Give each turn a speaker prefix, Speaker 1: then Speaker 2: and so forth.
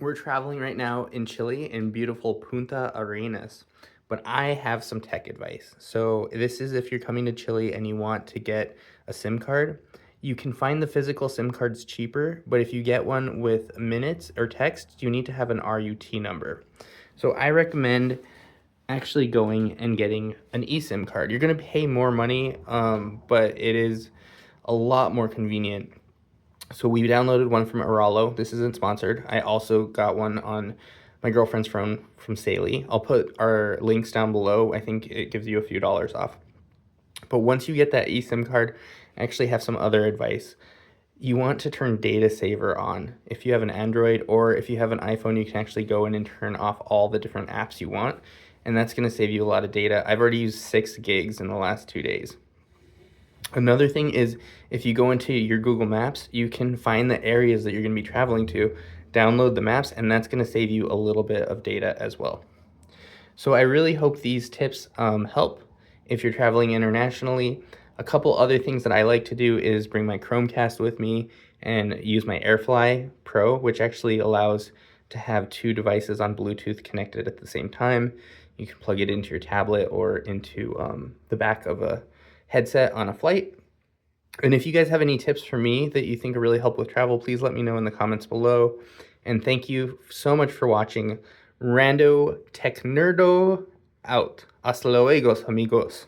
Speaker 1: We're traveling right now in Chile in beautiful Punta Arenas, but I have some tech advice. So this is if you're coming to Chile and you want to get a SIM card. You can find the physical SIM cards cheaper, but if you get one with minutes or text, you need to have an RUT number. So I recommend actually going and getting an eSIM card. You're gonna pay more money, but it is a lot more convenient. So we downloaded one from Airalo. This isn't sponsored. I also got one on my girlfriend's phone from Saily. I'll put our links down below. I think it gives you a few dollars off. But once you get that eSIM card, I actually have some other advice. You want to turn data saver on. If you have an Android or if you have an iPhone, you can actually go in and turn off all the different apps you want, and that's going to save you a lot of data. I've already used 6 gigs in the last 2 days. Another thing is if you go into your Google Maps, you can find the areas that you're going to be traveling to, download the maps, and that's going to save you a little bit of data as well. So I really hope these tips help if you're traveling internationally. A couple other things that I like to do is bring my Chromecast with me and use my AirFly Pro, which actually allows to have 2 devices on Bluetooth connected at the same time. You can plug it into your tablet or into the back of a headset on a flight. And if you guys have any tips for me that you think will really help with travel, please let me know in the comments below. And thank you so much for watching. Rando Tech Nerdo out. Hasta luego, amigos.